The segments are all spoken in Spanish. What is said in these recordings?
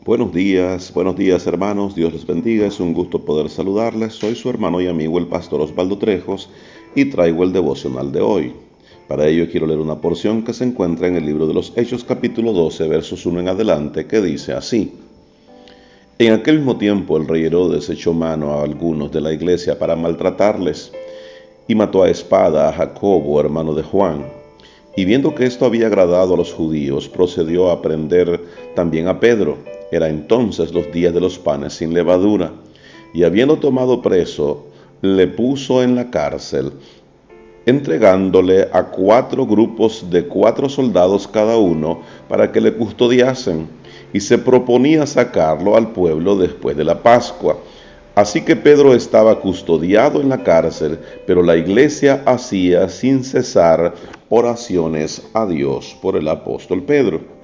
Buenos días hermanos, Dios les bendiga, es un gusto poder saludarles. Soy su hermano y amigo el pastor Osvaldo Trejos y traigo el devocional de hoy. Para ello quiero leer una porción que se encuentra en el libro de los Hechos capítulo 12 versos 1 en adelante, que dice así: En aquel mismo tiempo el rey Herodes echó mano a algunos de la iglesia para maltratarles y mató a espada a Jacobo, hermano de Juan. Y viendo que esto había agradado a los judíos, procedió a prender también a Pedro. Era entonces los días de los panes sin levadura. Y habiendo tomado preso, le puso en la cárcel, entregándole a 4 grupos de 4 soldados cada uno para que le custodiasen. Y se proponía sacarlo al pueblo después de la Pascua. Así que Pedro estaba custodiado en la cárcel, pero la iglesia hacía sin cesar oraciones a Dios por el apóstol Pedro.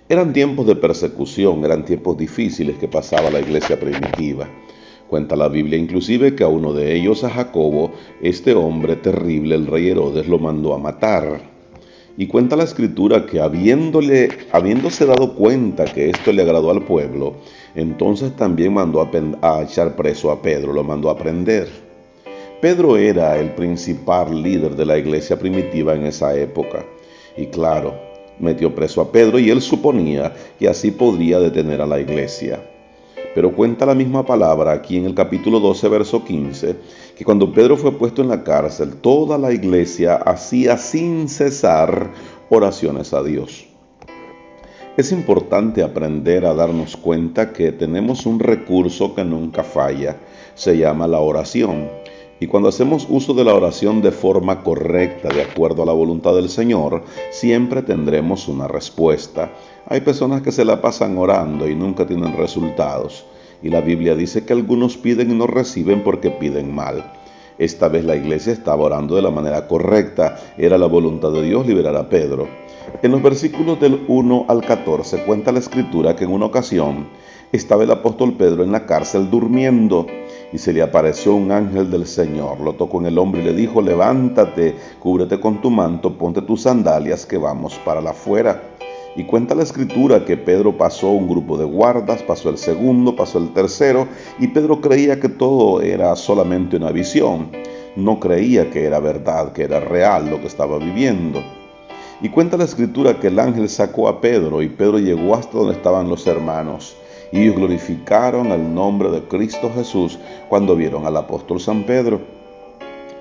Eran tiempos de persecución, eran tiempos difíciles que pasaba la iglesia primitiva. Cuenta la Biblia inclusive que a uno de ellos, a Jacobo, este hombre terrible, el rey Herodes, lo mandó a matar. Y cuenta la escritura que habiéndose dado cuenta que esto le agradó al pueblo, entonces también mandó a echar preso a Pedro, lo mandó a prender. Pedro era el principal líder de la iglesia primitiva en esa época. Y claro, metió preso a Pedro y él suponía que así podría detener a la iglesia. Pero cuenta la misma palabra aquí en el capítulo 12, verso 15, que cuando Pedro fue puesto en la cárcel, toda la iglesia hacía sin cesar oraciones a Dios. Es importante aprender a darnos cuenta que tenemos un recurso que nunca falla, se llama la oración. Y cuando hacemos uso de la oración de forma correcta, de acuerdo a la voluntad del Señor, siempre tendremos una respuesta. Hay personas que se la pasan orando y nunca tienen resultados. Y la Biblia dice que algunos piden y no reciben porque piden mal. Esta vez la iglesia estaba orando de la manera correcta. Era la voluntad de Dios liberar a Pedro. En los versículos del 1 al 14 cuenta la escritura que en una ocasión estaba el apóstol Pedro en la cárcel durmiendo y se le apareció un ángel del Señor. Lo tocó en el hombro y le dijo: levántate, cúbrete con tu manto, ponte tus sandalias que vamos para la afuera. Y cuenta la escritura que Pedro pasó un grupo de guardas, pasó el segundo, pasó el tercero, y Pedro creía que todo era solamente una visión. No creía que era verdad, que era real lo que estaba viviendo. Y cuenta la escritura que el ángel sacó a Pedro y Pedro llegó hasta donde estaban los hermanos. Y ellos glorificaron el nombre de Cristo Jesús cuando vieron al apóstol San Pedro.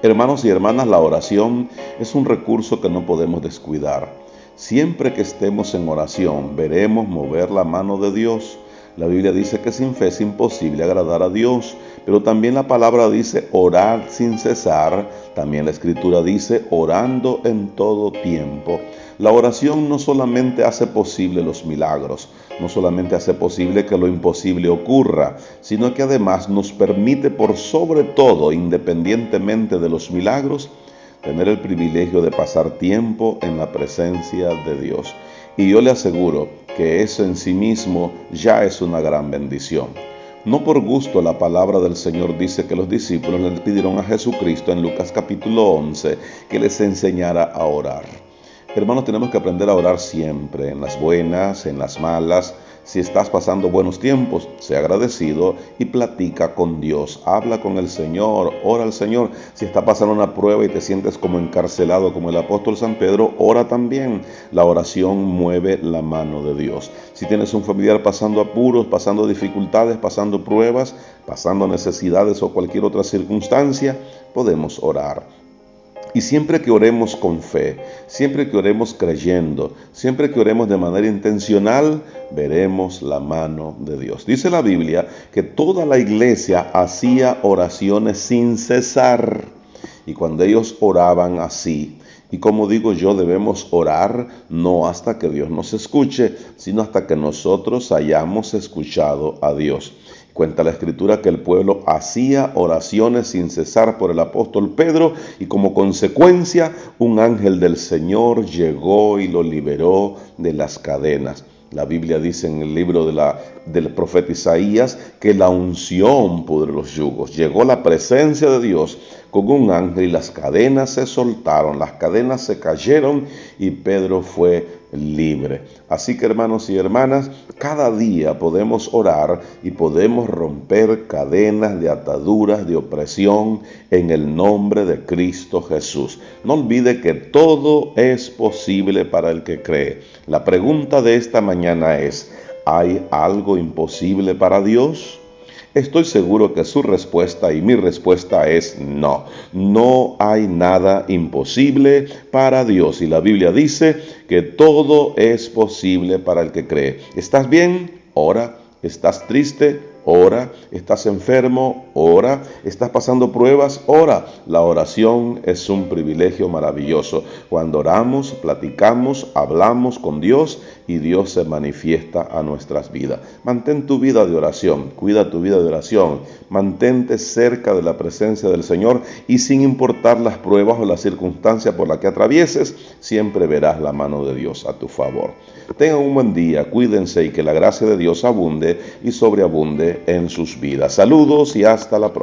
Hermanos y hermanas, la oración es un recurso que no podemos descuidar. Siempre que estemos en oración, veremos mover la mano de Dios. La Biblia dice que sin fe es imposible agradar a Dios, pero también la palabra dice orar sin cesar. También la escritura dice orando en todo tiempo. La oración no solamente hace posible los milagros, no solamente hace posible que lo imposible ocurra, sino que además nos permite por sobre todo, independientemente de los milagros, tener el privilegio de pasar tiempo en la presencia de Dios. Y yo le aseguro que eso en sí mismo ya es una gran bendición. No por gusto la palabra del Señor dice que los discípulos le pidieron a Jesucristo en Lucas capítulo 11 que les enseñara a orar. Hermanos, tenemos que aprender a orar siempre, en las buenas, en las malas. Si estás pasando buenos tiempos, sé agradecido y platica con Dios. Habla con el Señor, ora al Señor. Si está pasando una prueba y te sientes como encarcelado como el apóstol San Pedro, ora también. La oración mueve la mano de Dios. Si tienes un familiar pasando apuros, pasando dificultades, pasando pruebas, pasando necesidades o cualquier otra circunstancia, podemos orar. Y siempre que oremos con fe, siempre que oremos creyendo, siempre que oremos de manera intencional, veremos la mano de Dios. Dice la Biblia que toda la iglesia hacía oraciones sin cesar. Y cuando ellos oraban así, y como digo yo, debemos orar no hasta que Dios nos escuche, sino hasta que nosotros hayamos escuchado a Dios. Cuenta la escritura que el pueblo hacía oraciones sin cesar por el apóstol Pedro y como consecuencia un ángel del Señor llegó y lo liberó de las cadenas. La Biblia dice en el libro del profeta Isaías que la unción pudre los yugos. Llegó la presencia de Dios con un ángel y las cadenas se soltaron, las cadenas se cayeron y Pedro fue libre. Así que, hermanos y hermanas, cada día podemos orar y podemos romper cadenas de ataduras, de opresión en el nombre de Cristo Jesús. No olvide que todo es posible para el que cree. La pregunta de esta mañana es: ¿hay algo imposible para Dios? Estoy seguro que su respuesta y mi respuesta es no. No hay nada imposible para Dios. Y la Biblia dice que todo es posible para el que cree. ¿Estás bien? Ora. ¿Estás triste? Ora. ¿Estás enfermo? Ora. ¿Estás pasando pruebas? Ora. La oración es un privilegio maravilloso. Cuando oramos, platicamos, hablamos con Dios y Dios se manifiesta a nuestras vidas. Mantén tu vida de oración, cuida tu vida de oración, mantente cerca de la presencia del Señor y sin importar las pruebas o las circunstancias por las que atravieses, siempre verás la mano de Dios a tu favor. Tengan un buen día, cuídense y que la gracia de Dios abunde y sobreabunde en sus vidas. Saludos y hasta la próxima.